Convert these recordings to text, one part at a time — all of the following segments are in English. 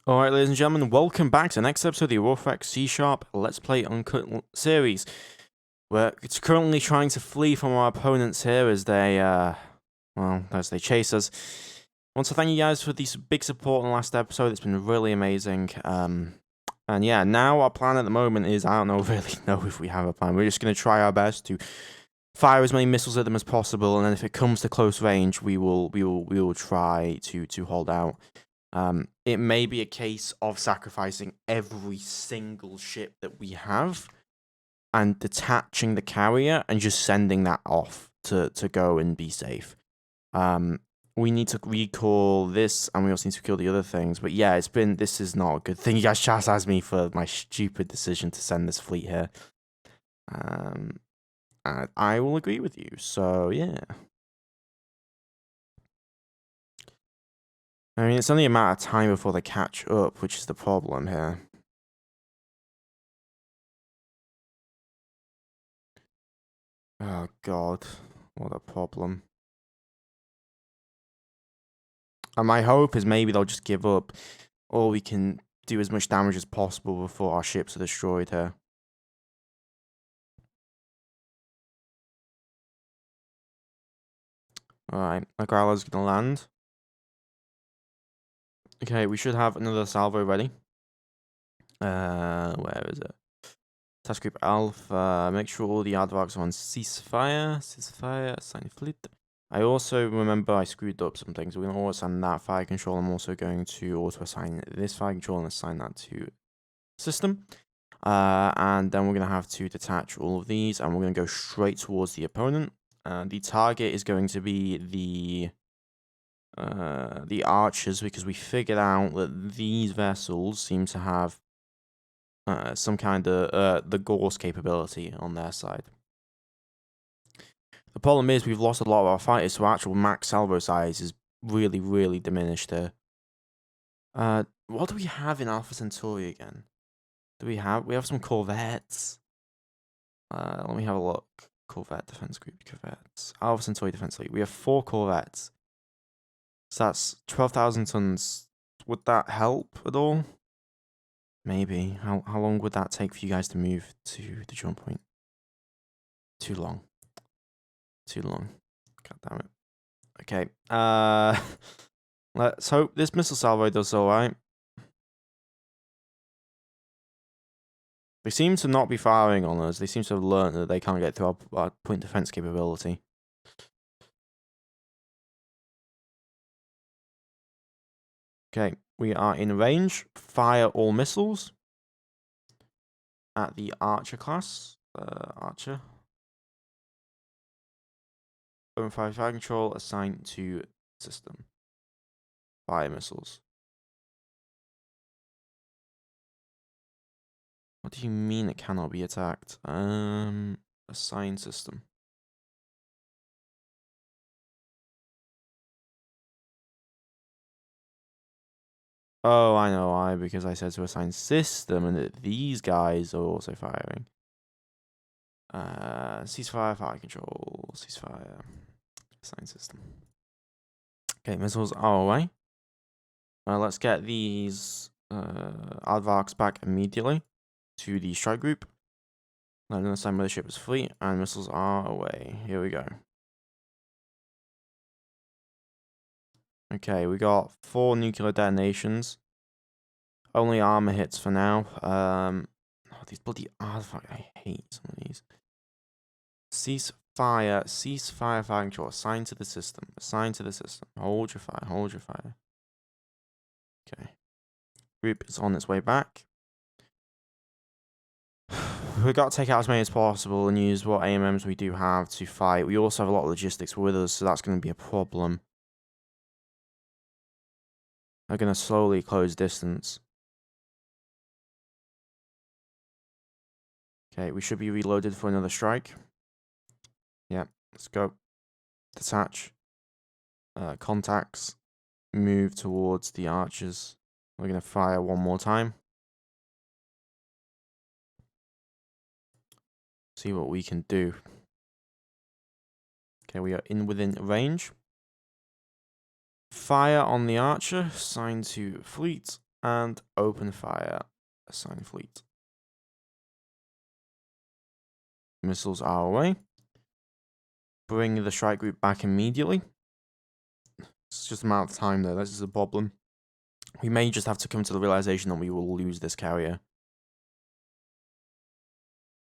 Alright, ladies and gentlemen, welcome back to the next episode of the Aurora C-Sharp Let's Play Uncut series. We're currently trying to flee from our opponents here as they, as they chase us. I want to thank you guys for the big support in the last episode. It's been really amazing. And yeah, now our plan at the moment is, I don't really know if we have a plan. We're just going to try our best to fire as many missiles at them as possible, and then if it comes to close range, we will try to hold out. It may be a case of sacrificing every single ship that we have and detaching the carrier and just sending that off to go and be safe. We need to recall this, and we also need to kill the other things. But yeah, this is not a good thing. You guys chastise me for my stupid decision to send this fleet here. And I will agree with you. So yeah. I mean, it's only a matter of time before they catch up, which is the problem here. Oh god, what a problem. And my hope is maybe they'll just give up, or we can do as much damage as possible before our ships are destroyed here. Alright, Aguila's gonna land. Okay, we should have another salvo ready. Where is it? Task Group Alpha, make sure all the aardvarks are on ceasefire, assign fleet. I also remember I screwed up some things. We're going to auto-assign that fire control. I'm also going to auto-assign this fire control and assign that to system. And then we're going to have to detach all of these, and we're going to go straight towards the opponent. The target is going to be the archers, because we figured out that these vessels seem to have some kind of the Gorse capability on their side. The problem is we've lost a lot of our fighters, so actual max salvo size is really, really diminished here. What do we have in Alpha Centauri again? We have some corvettes. Let me have a look. Corvette Defense Group, corvettes. Alpha Centauri Defense League. We have 4 corvettes. So that's 12,000 tons. Would that help at all? Maybe. How long would that take for you guys to move to the jump point? Too long. Too long. God damn it. Okay. Let's hope this missile salvo does alright. They seem to not be firing on us. They seem to have learned that they can't get through our point defense capability. Okay, we are in range. Fire all missiles at the Archer class. Archer. Open fire control assigned to system. Fire missiles. What do you mean it cannot be attacked? Assign system. Oh, I know why, because I said to assign system and that these guys are also firing. Ceasefire, fire control, ceasefire, assign system. Okay, missiles are away. Let's get these aardvarks back immediately to the strike group. Let them assign mothership as fleet, and missiles are away. Here we go. Okay, we got 4 nuclear detonations. Only armor hits for now. Oh, these bloody aardvarks, I hate some of these. Ceasefire, fire control. Assign to the system. Assign to the system. Hold your fire, hold your fire. Okay. Group is on its way back. We've got to take out as many as possible and use what AMMs we do have to fight. We also have a lot of logistics with us, so that's going to be a problem. They're going to slowly close distance. Okay, we should be reloaded for another strike. Yeah, let's go. Detach. Contacts. Move towards the archers. We're going to fire one more time. See what we can do. Okay, we are within range. Fire on the archer, assigned to fleet, and open fire. Assign fleet. Missiles are away. Bring the strike group back immediately. It's just a matter of time, though. This is a problem. We may just have to come to the realization that we will lose this carrier.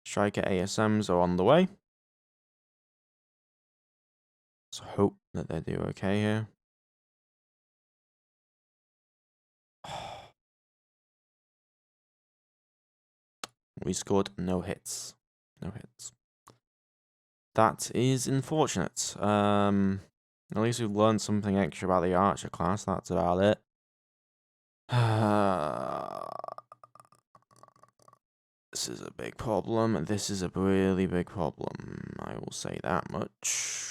Striker ASMs are on the way. Let's hope that they do okay here. We scored no hits. No hits. That is unfortunate. At least we've learned something extra about the Archer class. That's about it. This is a big problem. This is a really big problem. I will say that much.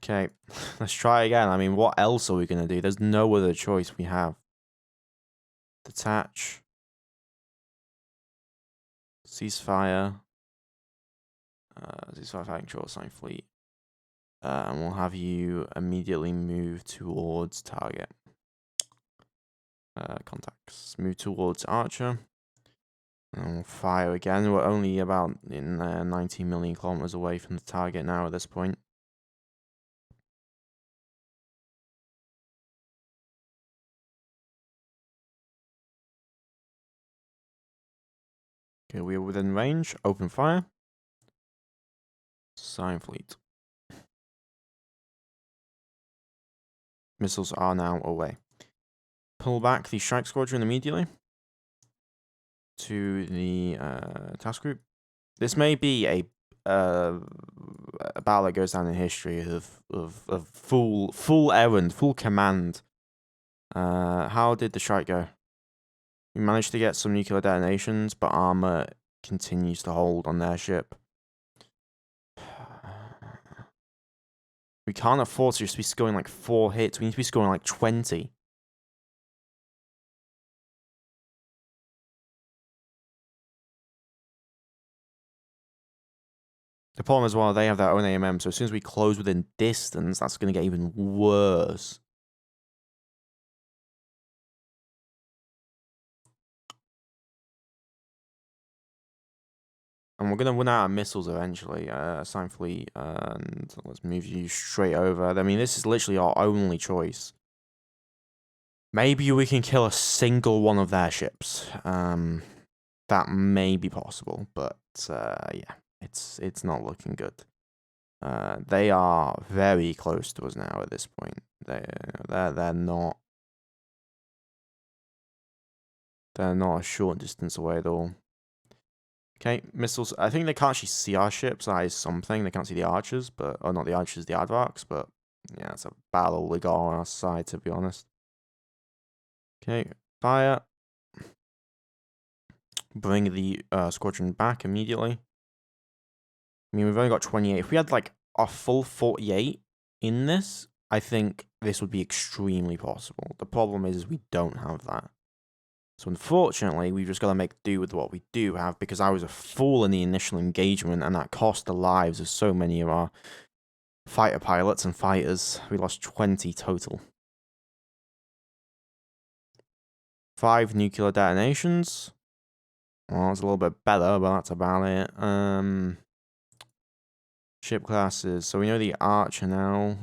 Okay, let's try again. I mean, what else are we going to do? There's no other choice we have. Detach. Ceasefire. Ceasefire fighting control, assign fleet. And we'll have you immediately move towards target. Contacts. Move towards Archer. And we'll fire again. We're only about 19 million kilometers away from the target now at this point. Okay, we are within range. Open fire. Assign fleet. Missiles are now away. Pull back the strike squadron immediately to the task group. This may be a battle that goes down in history of full errand, full command. How did the strike go? We managed to get some nuclear detonations, but armor continues to hold on their ship. We can't afford to just be scoring like 4 hits. We need to be scoring like 20. The problem as well, they have their own AMM, so as soon as we close within distance, that's going to get even worse. And we're going to run out of missiles eventually. Assign fleet, and let's move you straight over. I mean, this is literally our only choice. Maybe we can kill a single one of their ships. That may be possible, but yeah, it's not looking good. They are very close to us now at this point. They're not a short distance away at all. Okay, missiles. I think they can't actually see our ships. That is something. They can't see the archers, but not the archers, the advarks. But yeah, it's a battle we got on our side, to be honest. Okay, fire. Bring the squadron back immediately. I mean, we've only got 28. If we had like a full 48 in this, I think this would be extremely possible. The problem is we don't have that. So unfortunately, we've just got to make do with what we do have, because I was a fool in the initial engagement, and that cost the lives of so many of our fighter pilots and fighters. We lost 20 total. 5 nuclear detonations. Well, it's a little bit better, but that's about it. Ship classes. So we know the Archer now.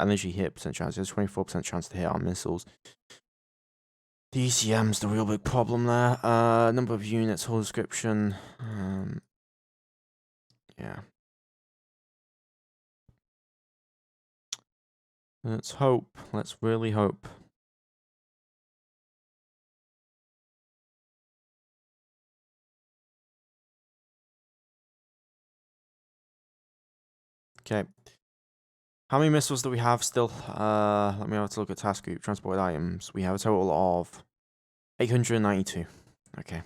Energy hit percent chance. There's 24% chance to hit our missiles. The ECM's the real big problem there. Number of units, whole description. Yeah. Let's hope. Let's really hope. Okay. How many missiles do we have still? Let me have a look at task group. Transport items. We have a total of 892. Okay.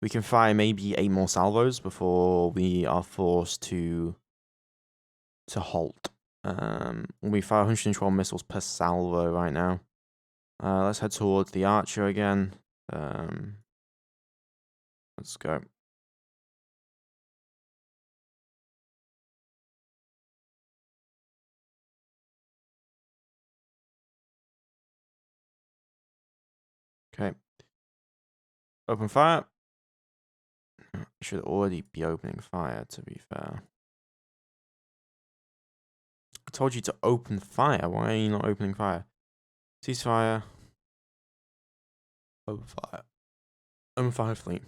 We can fire maybe 8 more salvos before we are forced to halt. We fire 112 missiles per salvo right now. Let's head towards the Archer again. Let's go. Open fire. You should already be opening fire, to be fair. I told you to open fire. Why are you not opening fire? Ceasefire. Open fire. Open fire, fleet.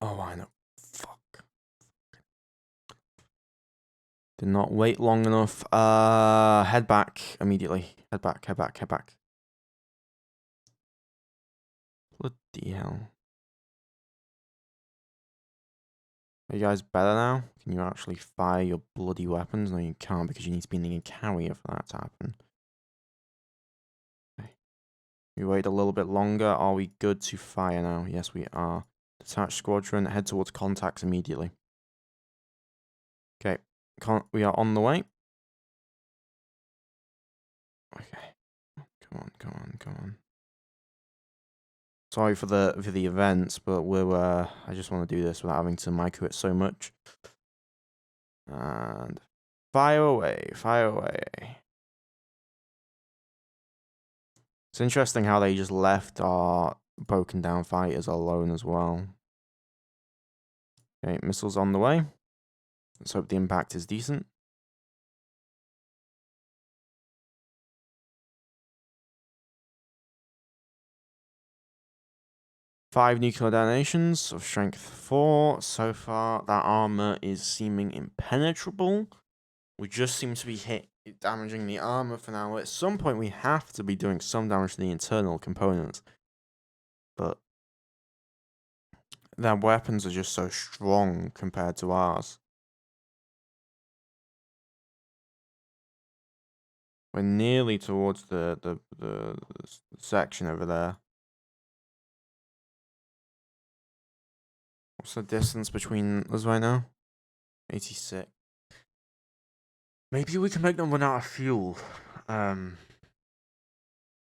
Oh, I know. Fuck. Did not wait long enough. Head back immediately. Head back, head back, head back. Bloody hell. Are you guys better now? Can you actually fire your bloody weapons? No, you can't because you need to be in a carrier for that to happen. Okay. We wait a little bit longer. Are we good to fire now? Yes, we are. Detach squadron. Head towards contacts immediately. Okay. We are on the way. Okay. Come on, come on, come on. Sorry for the events, but I just want to do this without having to micro it so much. And fire away, fire away. It's interesting how they just left our broken down fighters alone as well. Okay, missiles on the way. Let's hope the impact is decent. Five nuclear detonations of strength 4. So far, that armor is seeming impenetrable. We just seem to be damaging the armor for now. At some point, we have to be doing some damage to the internal components. But their weapons are just so strong compared to ours. We're nearly towards the section over there. What's the distance between us right now? 86. Maybe we can make them run out of fuel. Down.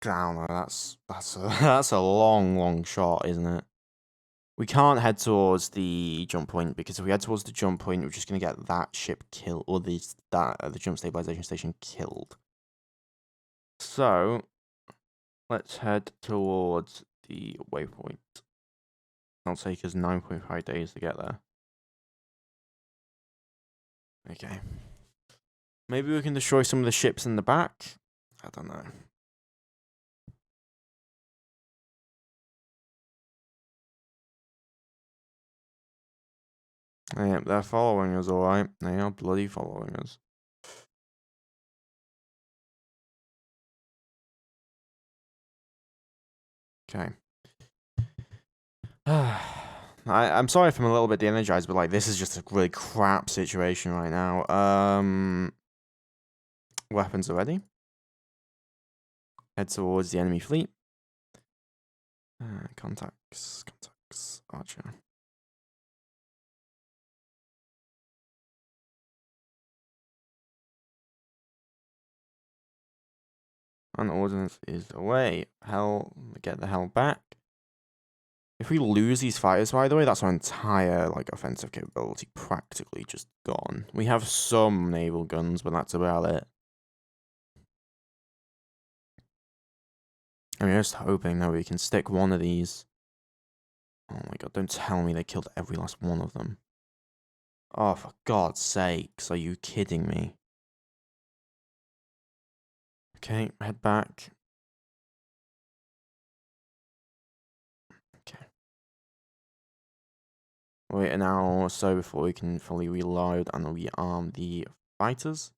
That's a long shot, isn't it? We can't head towards the jump point because if we head towards the jump point, we're just gonna get that ship killed or the jump stabilization station killed. So let's head towards the waypoint. It'll take us 9.5 days to get there. Okay. Maybe we can destroy some of the ships in the back. I don't know. Yeah, they're following us, alright. They are bloody following us. Okay. I'm sorry if I'm a little bit de-energized, but like this is just a really crap situation right now. Weapons are ready. Head towards the enemy fleet. Contacts, Archer. And ordnance is away. Get the hell back. If we lose these fighters, by the way, that's our entire like offensive capability practically just gone. We have some naval guns, but that's about it. I'm just hoping that we can stick one of these. Oh my god, don't tell me they killed every last one of them. Oh, for God's sakes, are you kidding me? Okay, head back. Okay. Wait an hour or so before we can fully reload and rearm the fighters.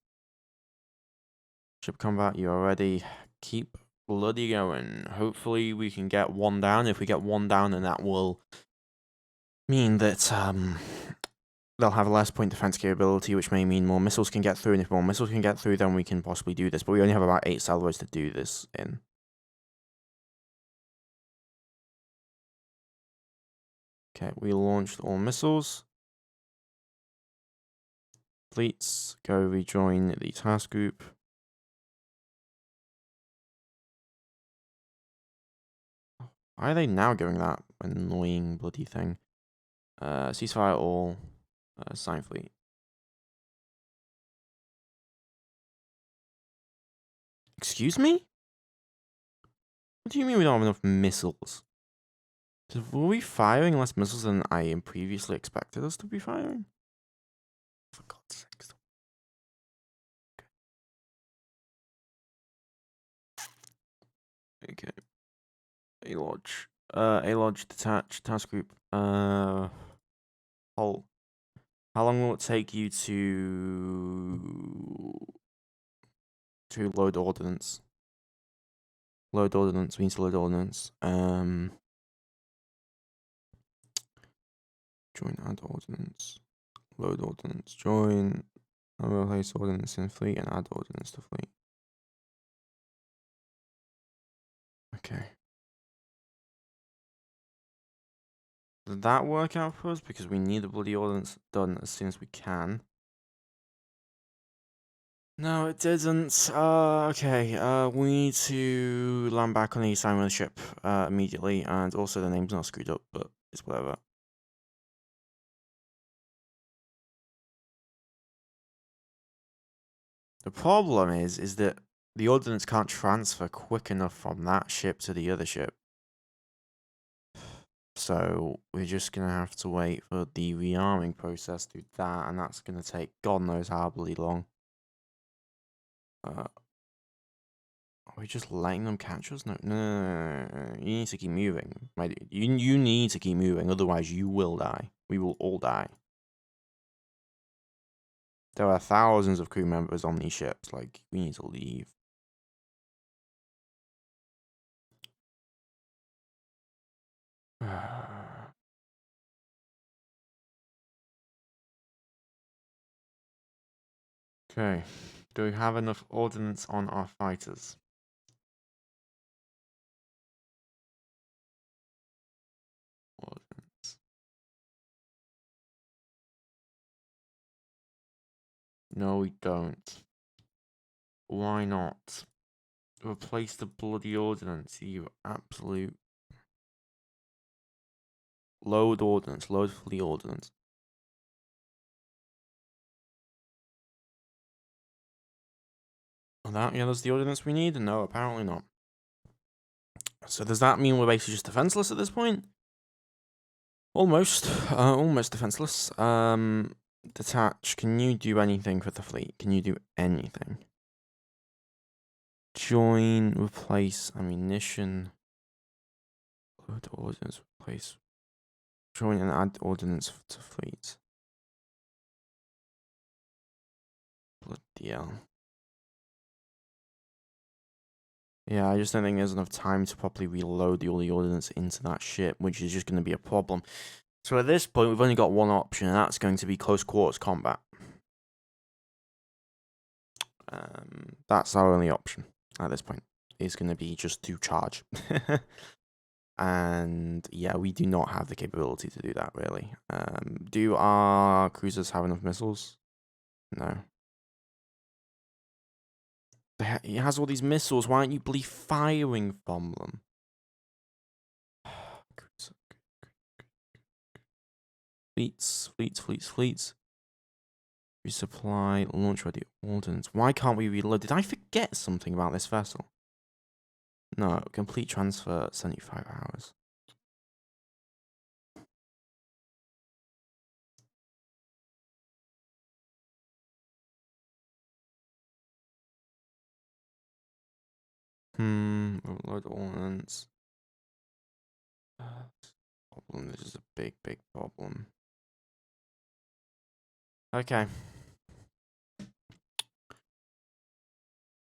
Ship combat, you are ready. Keep bloody going. Hopefully we can get one down. If we get one down, then that will mean that they'll have less point defense capability, which may mean more missiles can get through. And if more missiles can get through, then we can possibly do this. But we only have about 8 salvos to do this in. Okay, we launched all missiles. Fleets, go rejoin the task group. Why are they now doing that annoying bloody thing? Ceasefire all. Sign fleet. Excuse me? What do you mean we don't have enough missiles? Were we firing less missiles than I previously expected us to be firing? For God's sake. Okay. A-Lodge. A-Lodge, detach, task group. Hull. How long will it take you to load ordnance? Load ordnance. We need to load ordnance. Join add ordnance. Load ordnance. Join. Replace ordnance in fleet and add ordnance to fleet. Okay. Did that work out for us? Because we need the bloody ordnance done as soon as we can. No, it didn't. Okay. We need to land back on the east side of the ship immediately, and also the name's not screwed up, but it's whatever. The problem is that the ordnance can't transfer quick enough from that ship to the other ship. So we're just gonna have to wait for the rearming process to do that, and that's gonna take God knows how bloody long. Are we just letting them catch us? No. You need to keep moving. You need to keep moving, otherwise you will die. We will all die. There are thousands of crew members on these ships. Like, we need to leave. Okay. Do we have enough ordnance on our fighters? Ordnance. No, we don't. Why not? Replace the bloody ordnance, you absolute... Load ordnance. Load fleet ordnance. That, yeah, that's the ordnance we need? No, apparently not. So does that mean we're basically just defenseless at this point? Almost. Almost defenseless. Detach, can you do anything for the fleet? Can you do anything? Join, replace ammunition. Load ordnance, replace. Join and add ordnance to fleet. Bloody hell. Yeah, I just don't think there's enough time to properly reload all the ordnance into that ship, which is just going to be a problem. So at this point, we've only got one option, and that's going to be close quarters combat. That's our only option at this point. Is going to be just to charge. And yeah, we do not have the capability to do that, really. Do our cruisers have enough missiles? No. He has all these missiles. Why aren't you bloody firing from them? Fleets. Resupply, launch ready ordnance. Why can't we reload? Did I forget something about this vessel? No, complete transfer, 75 hours. Reload ordnance. Problem. This is a big problem. Okay.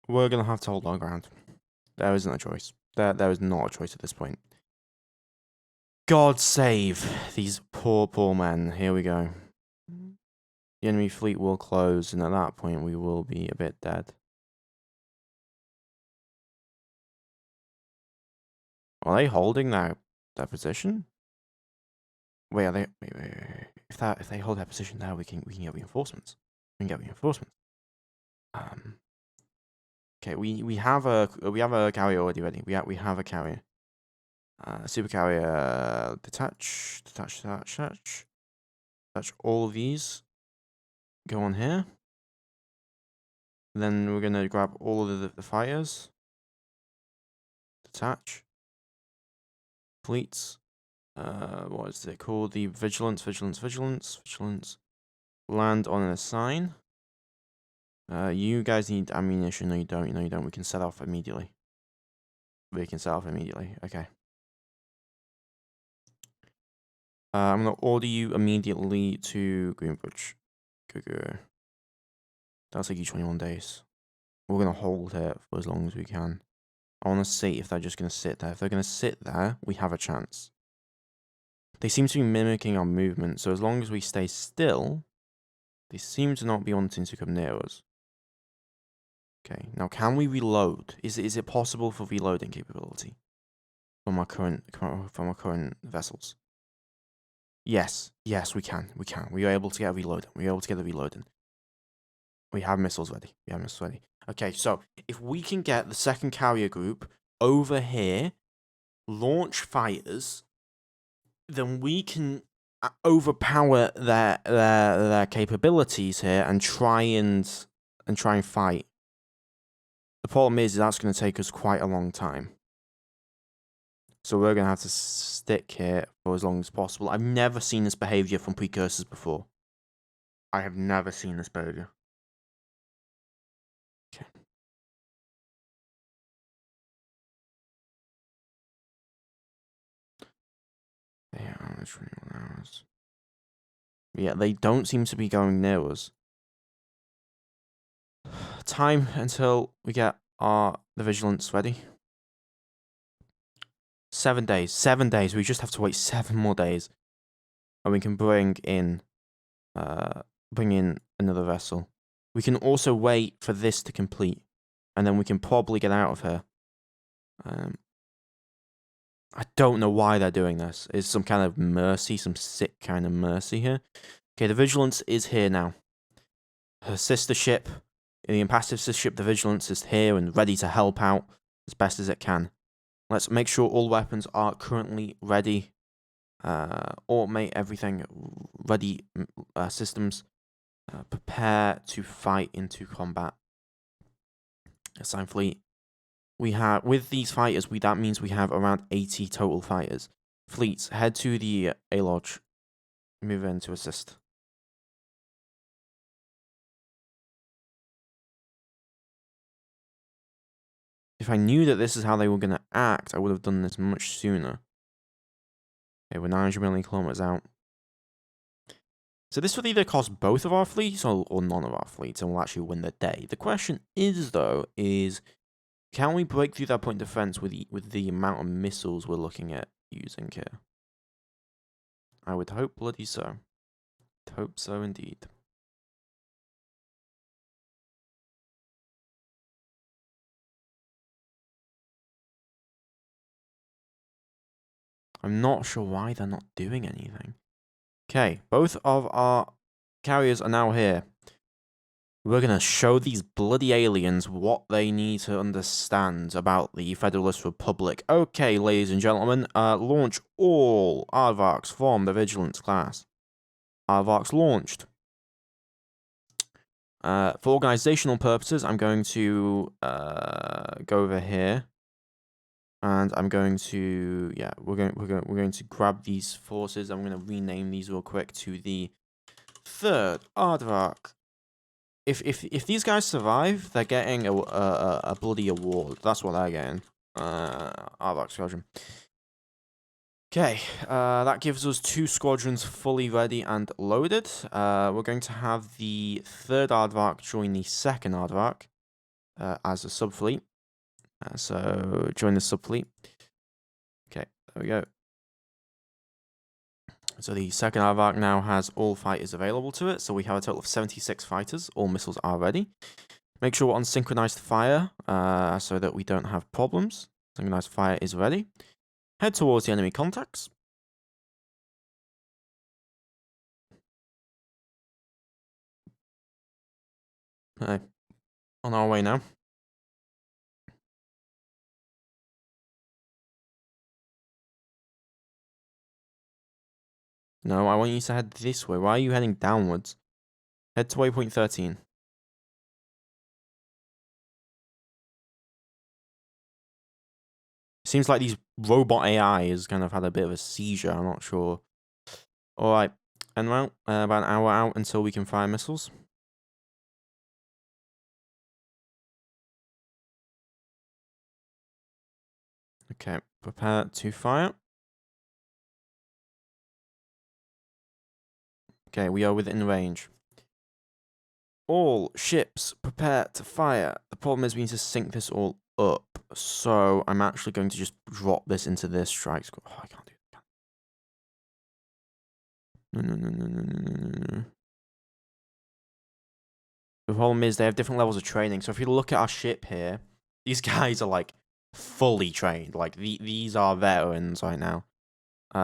We're gonna have to hold our ground. There isn't a choice. There is not a choice at this point. God save these poor men. Here we go. The enemy fleet will close, and at that point we will be a bit dead. Are they holding their position? Wait, are they? Wait. If they hold their position there, we can get reinforcements. We can get reinforcements. Okay, we have a carrier already ready. We have a carrier. Super carrier, detach all of these. Go on here. Then we're gonna grab all of the fighters. Detach. Fleets. what is it called? The vigilance. Land on a sign. You guys need ammunition. No, you don't. No, you don't. We can set off immediately. Okay. I'm gonna order you immediately to Groombridge. Go. That'll take you 21 days. We're gonna hold it for as long as we can. I want to see if they're just gonna sit there. If they're gonna sit there, we have a chance. They seem to be mimicking our movement, so as long as we stay still, they seem to not be wanting to come near us. Okay, now can we reload? Is it possible for reloading capability from our current vessels? Yes, we can. We are able to get reloading. We have missiles ready. Okay, so if we can get the second carrier group over here, launch fighters, then we can overpower their capabilities here and try and fight. The problem is that's going to take us quite a long time. So we're going to have to stick here for as long as possible. I've never seen this behavior from precursors before. I have never seen this behavior. Okay. Yeah, 21 hours. Yeah, they don't seem to be going near us. Time until we get the vigilance ready. 7 days. 7 days. We just have to wait 7 more days. And we can bring in another vessel. We can also wait for this to complete. And then we can probably get out of here. I don't know why they're doing this. It's some kind of mercy, some sick kind of mercy here. Okay, the Vigilance is here now. Her sister ship, the impassive sister ship, the Vigilance, is here and ready to help out as best as it can. Let's make sure all weapons are currently ready. Automate everything. Ready systems. Prepare to fight into combat. Assign fleet. We have, with these fighters, that means we have around 80 total fighters. Fleets, head to the A Lodge. Move in to assist. If I knew that this is how they were going to act, I would have done this much sooner. Okay, we're 900 million kilometers out. So this would either cost both of our fleets or none of our fleets, and we'll actually win the day. The question is, though, can we break through that point of defense with the amount of missiles we're looking at using here? I would hope bloody so. Hope so indeed. I'm not sure why they're not doing anything. Okay, both of our carriers are now here. We're going to show these bloody aliens what they need to understand about the Federalist Republic. Okay, ladies and gentlemen, launch all aardvarks from the Vigilance class. Aardvarks launched. For organizational purposes, I'm going to go over here. And I'm going to, yeah, we're going to grab these forces. I'm going to rename these real quick to the 3rd Aardvark. If these guys survive, they're getting a bloody award. That's what they're getting. Aardvark Squadron. Okay, that gives us 2 squadrons fully ready and loaded. We're going to have the 3rd Aardvark join the 2nd Aardvark as a subfleet. So join the subfleet. Okay, there we go. So the 2nd Aardvark now has all fighters available to it. So we have a total of 76 fighters. All missiles are ready. Make sure we're on synchronized fire so that we don't have problems. Synchronized fire is ready. Head towards the enemy contacts. Okay, on our way now. No, I want you to head this way. Why are you heading downwards? Head to waypoint 13. Seems like these robot AI has kind of had a bit of a seizure. I'm not sure. All right, and well, about an hour out until we can fire missiles. Okay, prepare to fire. Okay, we are within range. All ships prepare to fire. The problem is we need to sync this all up. So I'm actually going to just drop this into this strike squad. Oh, I can't do that. No. The problem is they have different levels of training. So if you look at our ship here, these guys are like fully trained. Like these are veterans right now.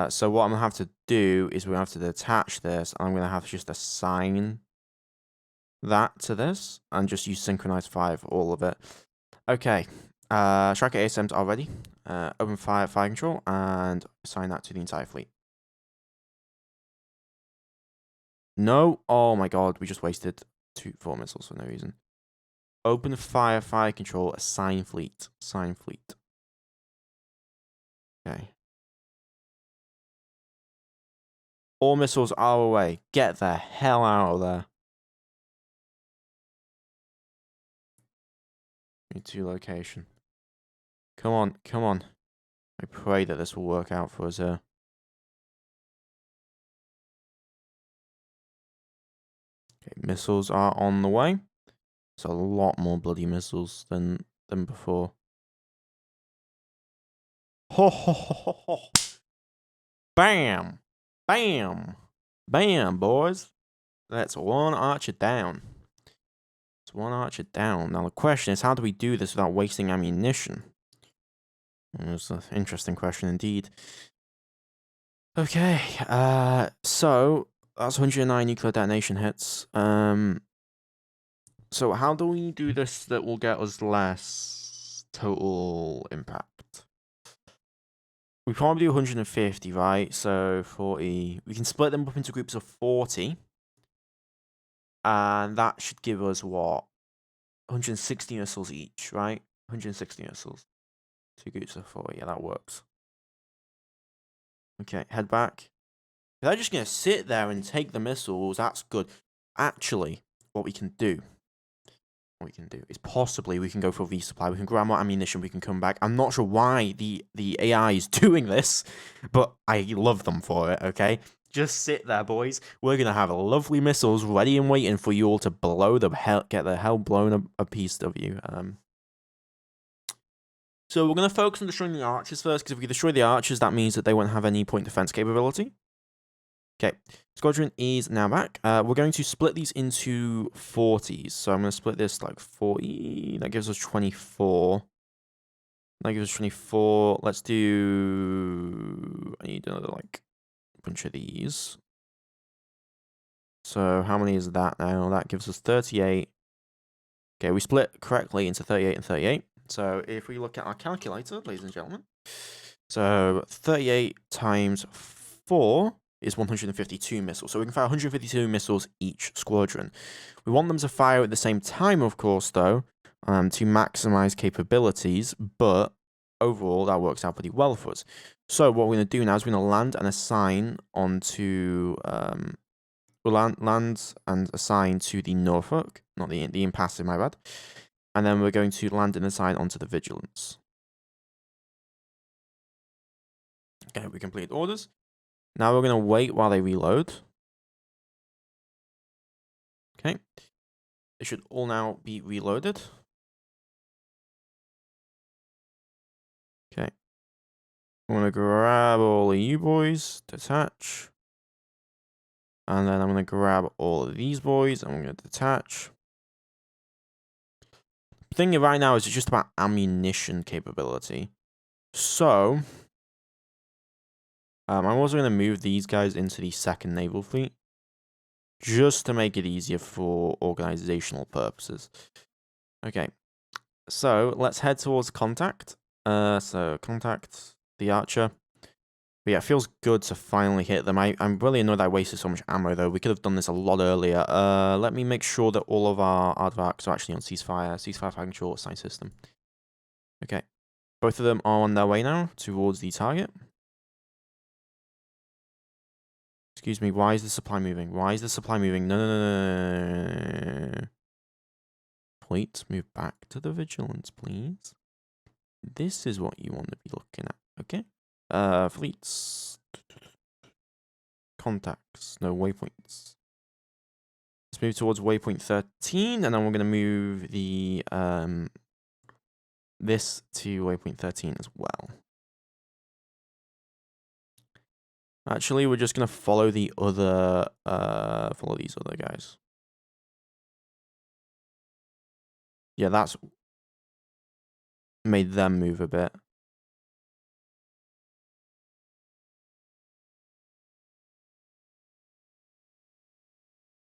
So what I'm gonna have to do is we're gonna have to detach this. And I'm gonna have to just assign that to this and just use synchronized fire for all of it. Okay. Striker ASMs are ready. Open fire control and assign that to the entire fleet. No. Oh my god, we just wasted 4 missiles for no reason. Open fire control, assign fleet. Assign fleet. Okay. All missiles are away. Get the hell out of there. Need to location. Come on, come on. I pray that this will work out for us here. Okay, missiles are on the way. It's a lot more bloody missiles than before. Ho ho ho ho ho. Bam! Bam! Bam, boys. That's one archer down. It's one archer down. Now the question is, how do we do this without wasting ammunition? It's an interesting question indeed. Okay, so that's 109 nuclear detonation hits. So how do we do this that will get us less total impact? We probably do 150, right? So 40. We can split them up into groups of 40. And that should give us what? 160 missiles each, right? 160 missiles. 2 groups of 40. Yeah, that works. Okay, head back. If they're just going to sit there and take the missiles, that's good. Actually, what we can do is possibly we can go for a resupply. We can grab more ammunition. We can come back. I'm not sure why the AI is doing this, but I love them for it, okay? Just sit there, boys. We're going to have lovely missiles ready and waiting for you all to get the hell blown a piece of you. So we're going to focus on destroying the archers first, because if we destroy the archers, that means that they won't have any point defense capability. Okay, squadron is now back. We're going to split these into 40s. So I'm going to split this like 40. That gives us 24. That gives us 24. Let's do... I need another like bunch of these. So how many is that now? That gives us 38. Okay, we split correctly into 38 and 38. So if we look at our calculator, ladies and gentlemen. So 38 times 4 is 152 missiles. So we can fire 152 missiles each squadron. We want them to fire at the same time, of course, though, to maximize capabilities, but overall, that works out pretty well for us. So what we're going to do now is we're going to land and assign onto... we'll land and assign to the Norfolk, not the impassive, my bad. And then we're going to land and assign onto the Vigilance. Okay, we complete orders. Now we're going to wait while they reload. Okay. They should all now be reloaded. Okay. I'm going to grab all of you boys, detach. And then I'm going to grab all of these boys, and I'm going to detach. The thing right now is it's just about ammunition capability. So... I'm also going to move these guys into the 2nd Naval Fleet, just to make it easier for organizational purposes. Okay, so let's head towards contact. So contact the Archer. But yeah, it feels good to finally hit them. I'm really annoyed I wasted so much ammo, though. We could have done this a lot earlier. Let me make sure that all of our aardvarks are actually on ceasefire. Ceasefire fire control, assign system. Okay. Both of them are on their way now towards the target. Excuse me, why is the supply moving? Why is the supply moving? No, no, no, no, no. Please move back to the vigilance, please. This is what you want to be looking at, okay? Fleets. Contacts, no waypoints. Let's move towards waypoint 13, and then we're going to move the this to waypoint 13 as well. Actually, we're just going to follow the other follow these other guys. Yeah, that's made them move a bit.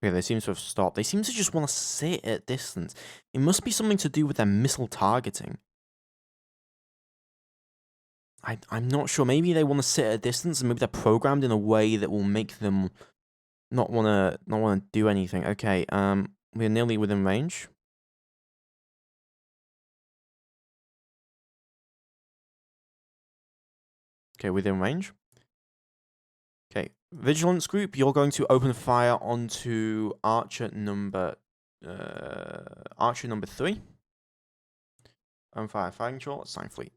Okay, they seem to have stopped. They seem to just want to sit at distance. It must be something to do with their missile targeting. I'm not sure. Maybe they want to sit at a distance, and maybe they're programmed in a way that will make them not want to do anything. Okay, we're nearly within range. Okay, within range. Okay, vigilance group, you're going to open fire onto archer number 3. Fire control, assign fleet.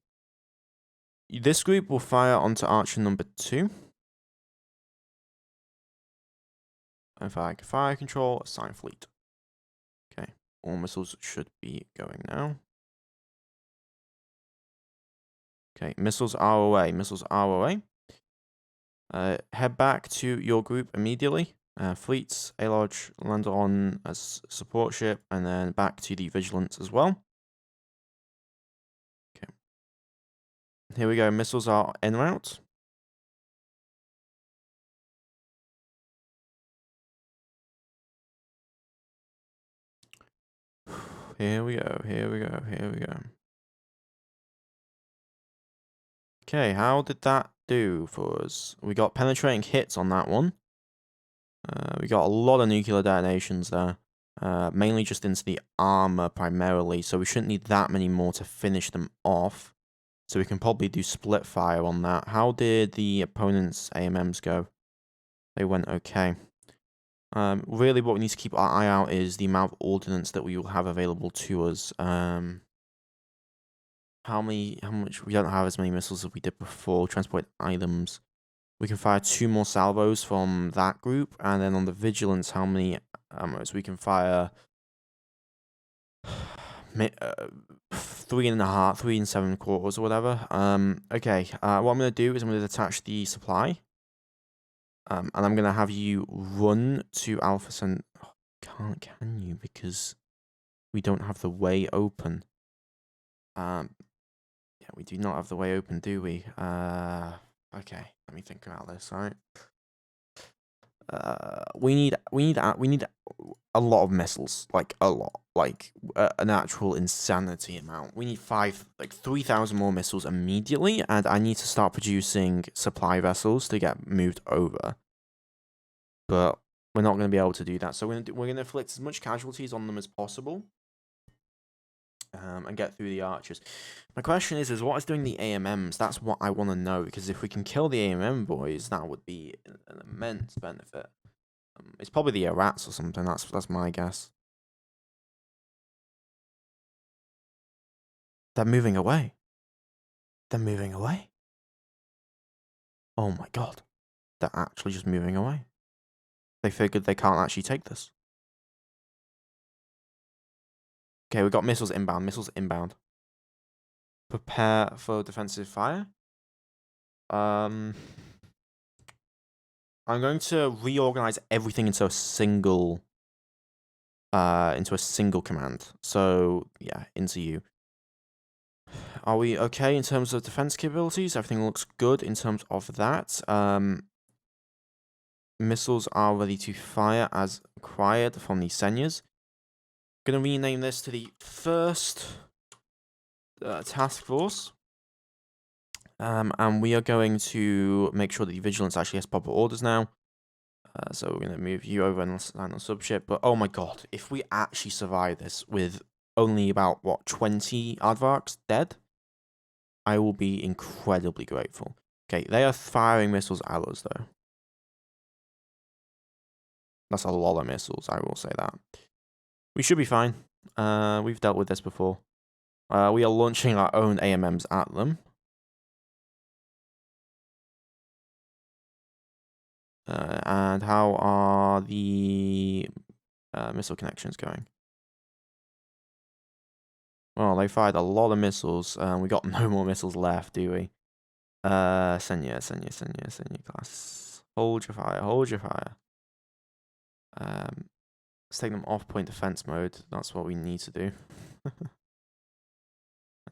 This group will fire onto archer number 2. Fire control, assign fleet. Okay, all missiles should be going now. Okay, missiles are away. Missiles are away. Head back to your group immediately. Fleets, A-Lodge, land on as support ship, and then back to the vigilance as well. Okay. Here we go. Missiles are en route. Here we go. Here we go. Here we go. Okay, how did that do for us? We got penetrating hits on that one. We got a lot of nuclear detonations there. Mainly just into the armor primarily, so we shouldn't need that many more to finish them off. So we can probably do split fire on that. How did the opponent's AMMs go? They went okay. Really what we need to keep our eye out is the amount of ordnance that we will have available to us. How much? We don't have as many missiles as we did before. Transport items. We can fire 2 more salvos from that group, and then on the vigilance, how many ammos? We can fire 3 1/2, 3 7/4 or whatever. Okay. What I'm gonna do is I'm gonna detach the supply. And I'm gonna have you run to Alpha Cent. Oh, can you? Because we don't have the way open. Yeah, we do not have the way open, do we? Okay, let me think about this. All right. We need a lot of missiles, like a lot, like an actual insanity amount. We need 3,000 more missiles immediately, and I need to start producing supply vessels to get moved over. But we're not going to be able to do that, so we're going to inflict as much casualties on them as possible, and get through the archers. My question is what is doing the AMMs? That's what I want to know, because if we can kill the AMM boys, that would be an immense benefit. It's probably the rats or something. That's my guess. They're moving away. They're moving away. Oh my god. They're actually just moving away. They figured they can't actually take this. Okay, we got missiles inbound. Missiles inbound. Prepare for defensive fire. I'm going to reorganize everything into a single command. So yeah, into you. Are we okay in terms of defense capabilities? Everything looks good in terms of that. Missiles are ready to fire as required from the Senyas. Gonna rename this to the first task force. And we are going to make sure that the vigilance actually has proper orders now. So we're gonna move you over and land on subship. But oh my god, if we actually survive this with only about 20 aardvarks dead, I will be incredibly grateful. Okay, they are firing missiles at us, though. That's a lot of missiles, I will say that. We should be fine. We've dealt with this before. We are launching our own AMMs at them. And how are the missile connections going? Well, they fired a lot of missiles. We got no more missiles left, do we? Senya class. Hold your fire, hold your fire. Let's take them off point defense mode. That's what we need to do. And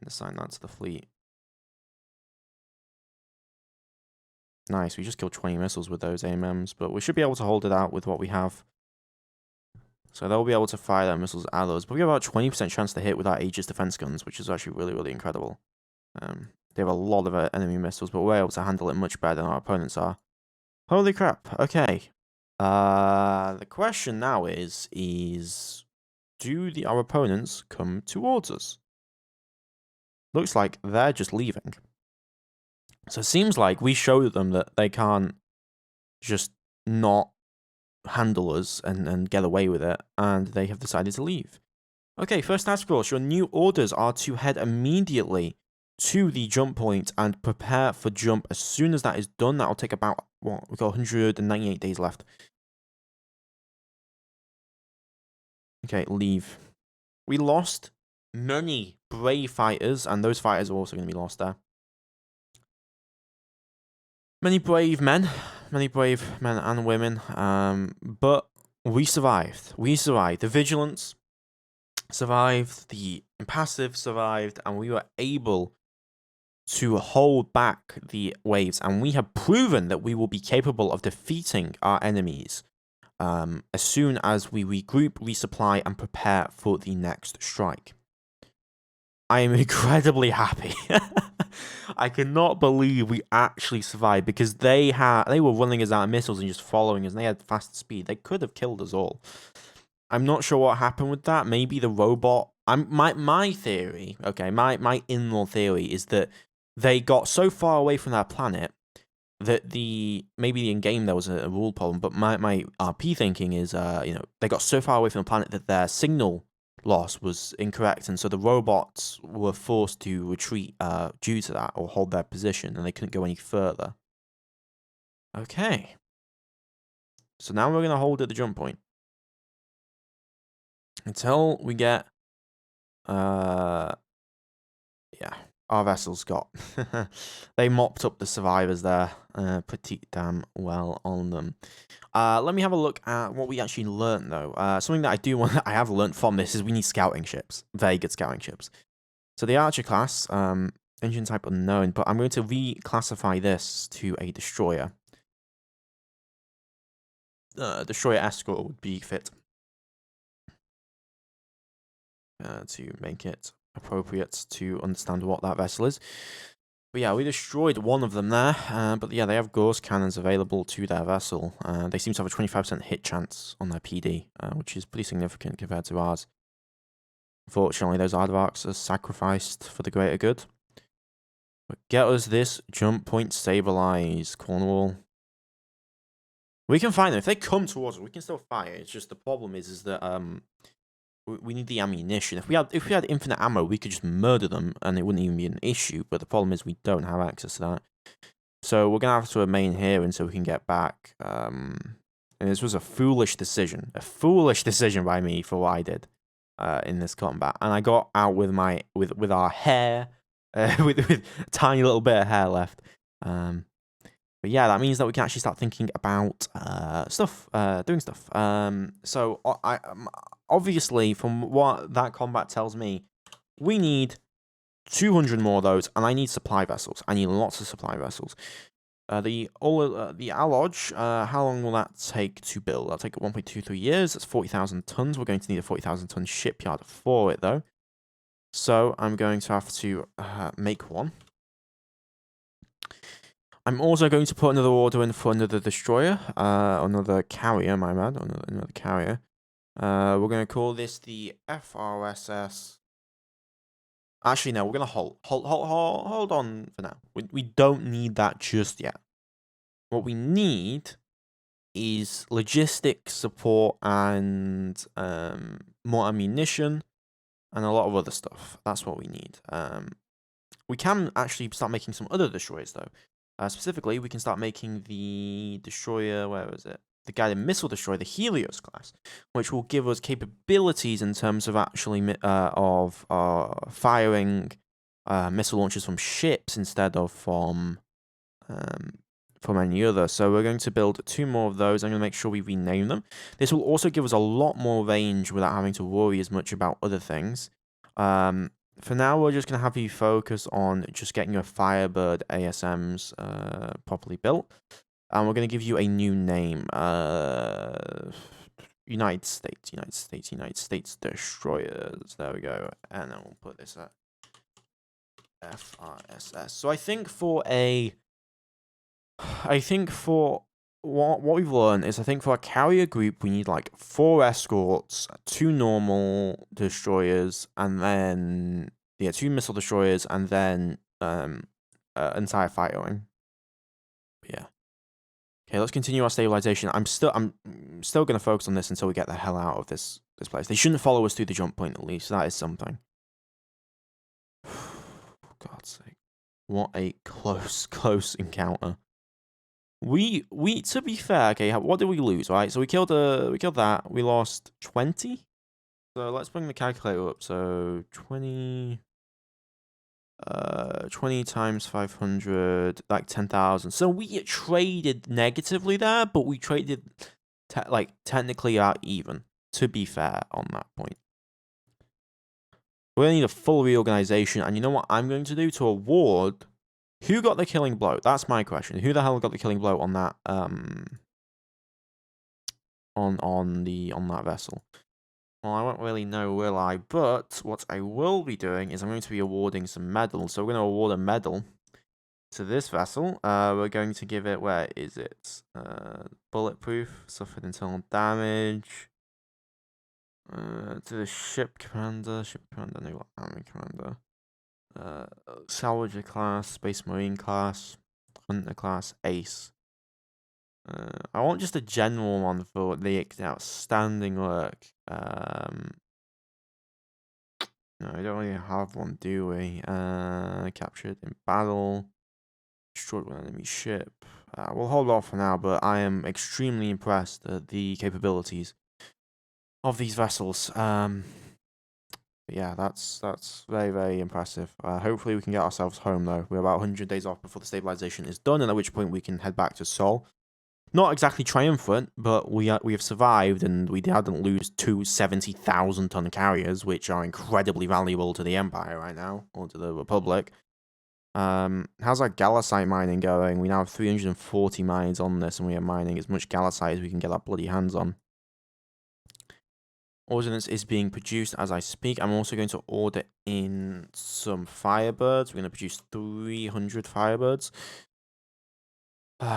assign that to the fleet. Nice, we just killed 20 missiles with those AMMs, but we should be able to hold it out with what we have. So they'll be able to fire their missiles at us, but we have about 20% chance to hit with our Aegis defense guns, which is actually really, really incredible. They have a lot of enemy missiles, but we're able to handle it much better than our opponents are. Holy crap, okay. The question now is do our opponents come towards us? Looks like they're just leaving. So it seems like we showed them that they can't just not handle us and get away with it, and they have decided to leave. Okay, first task force, your new orders are to head immediately to the jump point and prepare for jump. As soon as that is done, that'll take about, what, we've got 198 days left. Okay, leave. We lost many brave fighters, and those fighters are also going to be lost there. Many brave men and women, but we survived. We survived. The vigilance survived, the impassive survived, and we were able to hold back the waves. And we have proven that we will be capable of defeating our enemies as soon as we regroup, resupply, and prepare for the next strike. I am incredibly happy. I cannot believe we actually survived, because they were running us out of missiles and just following us, and they had fast speed. They could have killed us all. I'm not sure what happened with that. Maybe the robot. My theory, okay, my in-law theory is that they got so far away from their planet that maybe in game there was a rule problem. But my RP thinking is, they got so far away from the planet that their signal loss was incorrect, and so the robots were forced to retreat due to that, or hold their position, and they couldn't go any further. Okay. So now we're going to hold at the jump point until we get yeah, our vessels got they mopped up the survivors there pretty damn well on them. Let me have a look at what we actually learned, though. Something that I have learned from this is we need scouting ships. Very good scouting ships. So the Archer class, engine type unknown, but I'm going to reclassify this to a destroyer. Destroyer escort would be fit to make it appropriate to understand what that vessel is. But yeah, we destroyed one of them there, but yeah, they have Gauss cannons available to their vessel. They seem to have a 25% hit chance on their PD, which is pretty significant compared to ours. Unfortunately, those aardvarks are sacrificed for the greater good. But get us this jump point stabilized, Cornwall. We can find them. If they come towards us, we can still fire. It's just the problem is that we need the ammunition. If we had infinite ammo, we could just murder them, and it wouldn't even be an issue. But the problem is we don't have access to that. So we're gonna have to remain here until we can get back. And this was a foolish decision by me for what I did in this combat. And I got out with our hair, with a tiny little bit of hair left. But yeah, that means that we can actually start thinking about doing stuff. So obviously, from what that combat tells me, we need 200 more of those, and I need supply vessels. I need lots of supply vessels. The Alodge, how long will that take to build? That'll take 1.23 years. That's 40,000 tons. We're going to need a 40,000 ton shipyard for it, though. So I'm going to have to make one. I'm also going to put another order in for another destroyer, another carrier, my bad, another carrier. We're going to call this the FRSS Actually, no, we're gonna hold on for now. We don't need that just yet. What we need is logistics support and more ammunition and a lot of other stuff. That's what we need. We can actually start making some other destroyers though. Specifically, we can start making the destroyer. Where is it? The guided missile destroyer, the Helios class, which will give us capabilities in terms of actually firing missile launchers from ships instead of from any other. So we're going to build 2 more of those. I'm going to make sure we rename them. This will also give us a lot more range without having to worry as much about other things. For now, we're just going to have you focus on just getting your Firebird ASMs properly built. And we're going to give you a new name. United States Destroyers. There we go. And then we'll put this at FRSS. So I think for what we've learned is I think for a carrier group we need like 4 escorts, 2 normal destroyers, and then 2 missile destroyers, and then entire fighter wing. Yeah. Okay, let's continue our stabilization. I'm still gonna focus on this until we get the hell out of this place. They shouldn't follow us through the jump point at least. That is something. For God's sake. What a close encounter. We to be fair, okay, what did we lose, right? So we killed that. We lost 20. So let's bring the calculator up. So 20 times 500, like 10,000. So we traded negatively there, but we traded technically out even, to be fair on that point. We're going to need a full reorganization, and you know what I'm going to do to award... Who got the killing blow? That's my question. Who the hell got the killing blow on that on that vessel? Well, I won't really know, will I? But what I will be doing is I'm going to be awarding some medals. So we're going to award a medal to this vessel. We're going to give it, where is it? Bulletproof, suffered internal damage. To the ship commander, no, army commander. Salvager class, Space Marine class, Hunter class, Ace. I want just a general one for the outstanding work. No, we don't really have one, do we? Captured in battle, destroyed one enemy ship. We'll hold off for now, but I am extremely impressed at the capabilities of these vessels. Yeah, that's very, very impressive. Hopefully we can get ourselves home, though. We're about 100 days off before the stabilization is done, and at which point we can head back to Seoul. Not exactly triumphant, but we have survived, and we didn't lose 2 70,000-ton carriers, which are incredibly valuable to the Empire right now, or to the Republic. How's our Galasite mining going? We now have 340 mines on this, and we are mining as much Galasite as we can get our bloody hands on. Ordnance is being produced as I speak. I'm also going to order in some Firebirds. We're going to produce 300 Firebirds.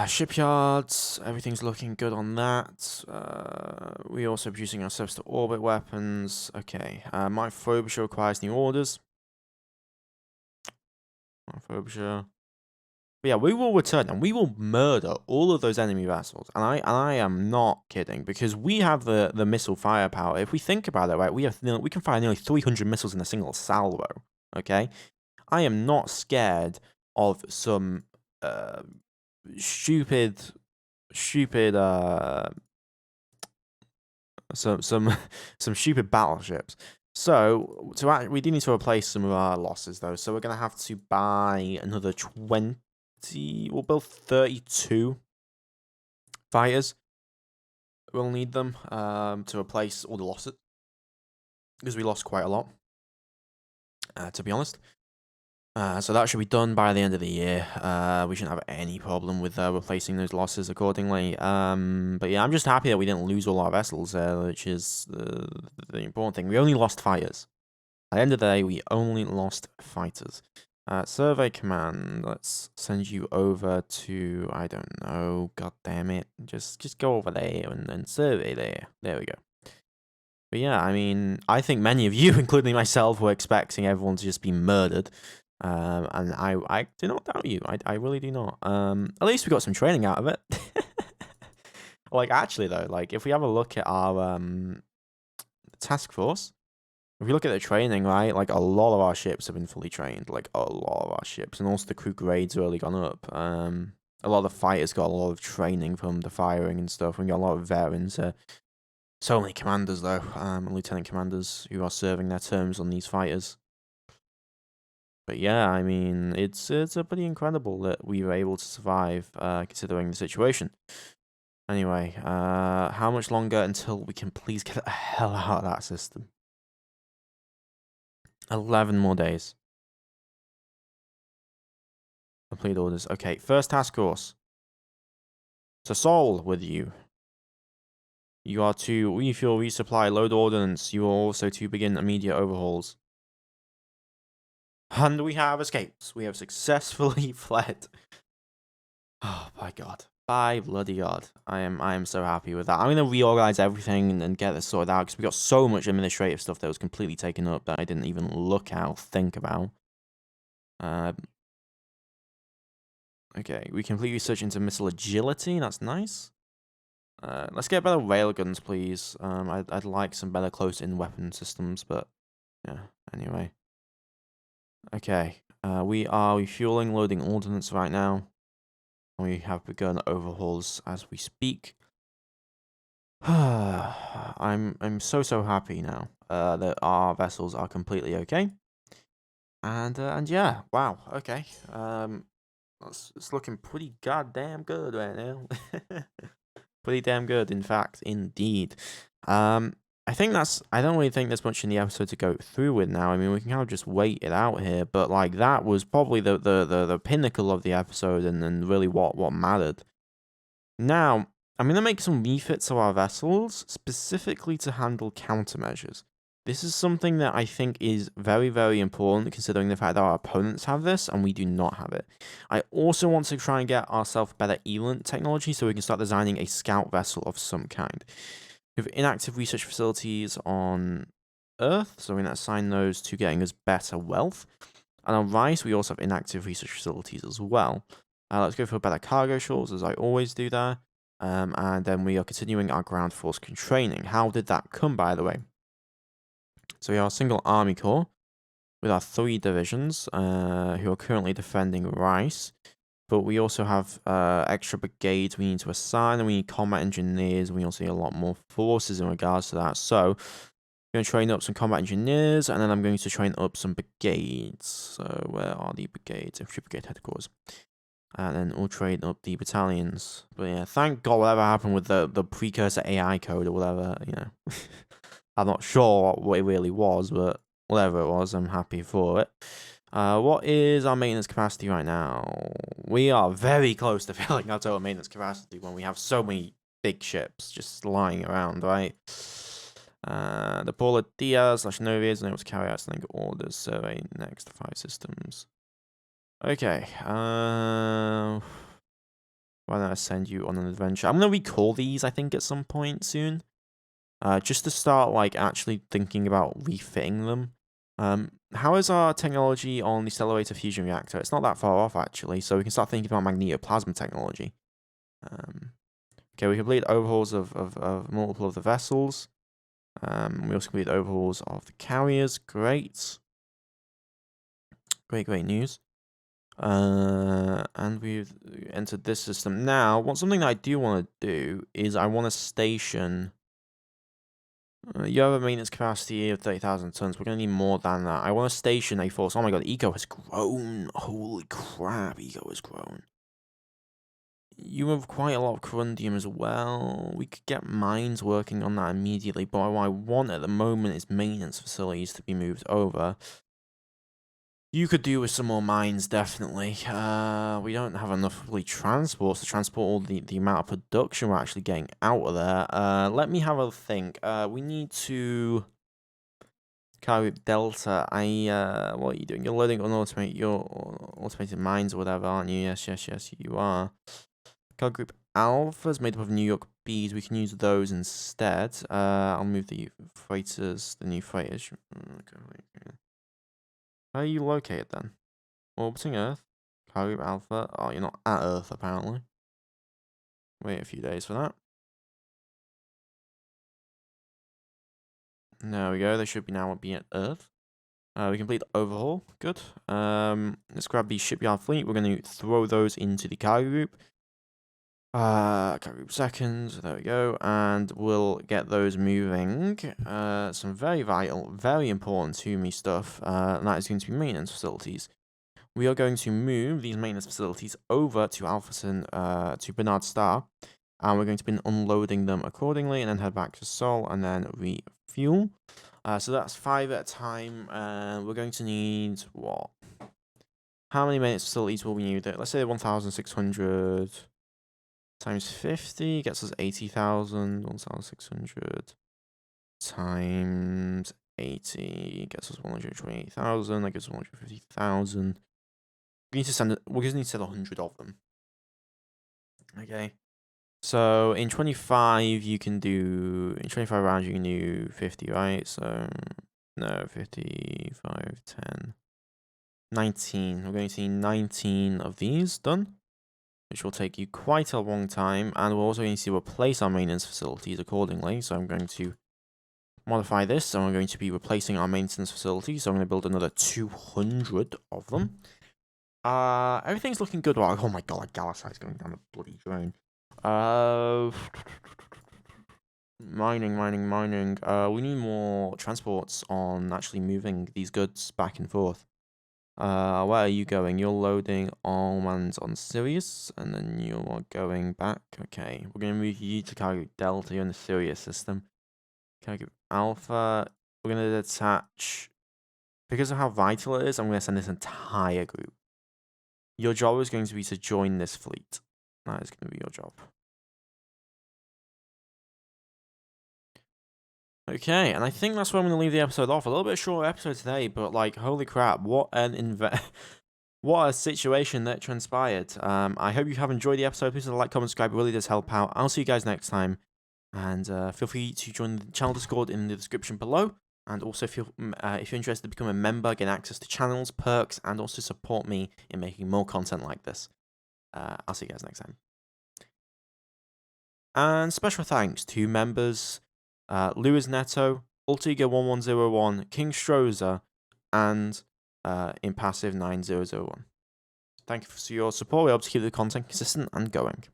Shipyards, everything's looking good on that. We're also producing our surface to orbit weapons. Okay, my Frobisher requires new orders. My Frobisher. But yeah, we will return and we will murder all of those enemy vessels. And I am not kidding, because we have the missile firepower. If we think about it, right, we can fire nearly 300 missiles in a single salvo. Okay, I am not scared of some stupid some stupid battleships. So we do need to replace some of our losses though. So we're gonna have to buy another 20. We'll build 32 fighters. We'll need them to replace all the losses, because we lost quite a lot, to be honest. So that should be done by the end of the year. We shouldn't have any problem with replacing those losses accordingly. But yeah, I'm just happy that we didn't lose all our vessels, which is the important thing. We only lost fighters. At the end of the day, we only lost fighters. Survey command. Let's send you over to, I don't know, god damn it. Just go over there and survey there. There we go. But yeah, I mean, I think many of you, including myself, were expecting everyone to just be murdered. And I do not doubt you. I really do not. At least we got some training out of it. Like, actually, though, like, if we have a look at our task force, if you look at the training, right, like, a lot of our ships have been fully trained. Like, a lot of our ships. And also the crew grades really gone up. A lot of the fighters got a lot of training from the firing and stuff. We got a lot of veterans. So many commanders, though, and lieutenant commanders who are serving their terms on these fighters. But yeah, I mean, it's pretty incredible that we were able to survive, considering the situation. Anyway, how much longer until we can please get the hell out of that system? 11 more days. Complete orders. Okay, first task force. To Sol with you. You are to refuel, resupply, load ordnance. You are also to begin immediate overhauls. And we have escaped. We have successfully fled. Oh my god. By bloody god. I am so happy with that. I'm gonna reorganize everything and get this sorted out because we got so much administrative stuff that was completely taken up that I didn't even look at or think about. Okay, we complete research into missile agility. That's nice. Let's get better railguns, please. I'd like some better close-in weapon systems, but yeah. Anyway. Okay. We are refueling, loading ordnance right now. We have begun overhauls as we speak. I'm so happy now that our vessels are completely okay. And yeah, wow, okay. It's looking pretty goddamn good right now. Pretty damn good, in fact, indeed. I don't really think there's much in the episode to go through with now. I mean, we can kind of just wait it out here, but like that was probably the pinnacle of the episode and really what mattered. Now, I'm gonna make some refits of our vessels specifically to handle countermeasures. This is something that I think is very important considering the fact that our opponents have this and we do not have it. I also want to try and get ourselves better ELANT technology so we can start designing a scout vessel of some kind. We have inactive research facilities on Earth, so we're going to assign those to getting us better wealth. And on Rice, we also have inactive research facilities as well. Let's go for better cargo shuttles, as I always do there. And then we are continuing our ground force training. How did that come, by the way? So we are a single army corps with our 3 divisions who are currently defending Rice. But we also have extra brigades we need to assign, and we need combat engineers, and we also need a lot more forces in regards to that. So I'm going to train up some combat engineers, and then I'm going to train up some brigades. So where are the brigades? Infantry brigade headquarters. And then we'll train up the battalions. But yeah, thank God whatever happened with the precursor AI code or whatever, you know. I'm not sure what it really was, but whatever it was, I'm happy for it. What is our maintenance capacity right now? We are very close to filling our total maintenance capacity when we have so many big ships just lying around, right? The Paula Diaz/Novi is unable to carry out sending orders. Survey next 5 systems. Okay. Why don't I send you on an adventure? I'm gonna recall these, I think, at some point soon. Just to start, like, actually thinking about refitting them. How is our technology on the Stellarator fusion reactor? It's not that far off, actually, so we can start thinking about magnetoplasma technology. Okay, we completed overhauls of multiple of the vessels. We also completed overhauls of the carriers. Great. Great news. And we've entered this system. Now, something that I do want to do is I want to station... you have a maintenance capacity of 30,000 tons. We're going to need more than that. I want to station a force. Oh my god, Eco has grown. Holy crap, Eco has grown. You have quite a lot of corundium as well. We could get mines working on that immediately, but what I want at the moment is maintenance facilities to be moved over. You could do with some more mines, definitely. We don't have enough really transports to transport all the amount of production we're actually getting out of there. Let me have a think. We need to... Cargo Delta, what are you doing? You're loading on your automated mines or whatever, aren't you? Yes, you are. Cargo Group Alpha is made up of New York speed, we can use those instead. I'll move the freighters, the new freighters. Where are you located then? Orbiting Earth. Cargo Alpha. Oh, you're not at Earth, apparently. Wait a few days for that. There we go. They should be now be at Earth. We complete the overhaul. Good. Let's grab the shipyard fleet. We're going to throw those into the cargo group. Cargo group seconds. There we go. And we'll get those moving. Some very vital, very important to me stuff. And that is going to be maintenance facilities. We are going to move these maintenance facilities over to Alphason, to Bernard Star. And we're going to be unloading them accordingly, and then head back to Sol, and then refuel. So that's 5 at a time, and we're going to need, what? How many maintenance facilities will we need? Let's say 1,600 times 50 gets us 80,000. 1,600 times 80 gets us 128,000. That gives us 150,000. We just need to send 100 of them. Okay. So in 25 you can do, in 25 rounds you can do 50, right? So no, 55, 10, 19. We're going to need 19 of these done, which will take you quite a long time, and we're also going to replace our maintenance facilities accordingly. So I'm going to modify this, and we're going to be replacing our maintenance facilities. So I'm going to build another 200 of them. Everything's looking good. Oh my god, Galicide's going down the bloody drain. Mining. We need more transports on actually moving these goods back and forth. Where are you going? You're loading all mans on Sirius, and then you are going back. Okay, we're going to move you to Cargo Delta. You're in the Sirius system. Cargo Alpha. We're going to detach. Because of how vital it is, I'm going to send this entire group. Your job is going to be to join this fleet. That is going to be your job. Okay, and I think that's where I'm going to leave the episode off. A little bit shorter episode today, but like, holy crap, what what a situation that transpired. I hope you have enjoyed the episode. Please like, comment, subscribe. It really does help out. I'll see you guys next time. And feel free to join the channel Discord in the description below. And also, if you're interested to become a member, get access to channels, perks, and also support me in making more content like this. I'll see you guys next time. And special thanks to members Lewis Neto, Ultiga1101, King Strozer, and Impassive 9001. Thank you for your support. We're able to keep the content consistent and going.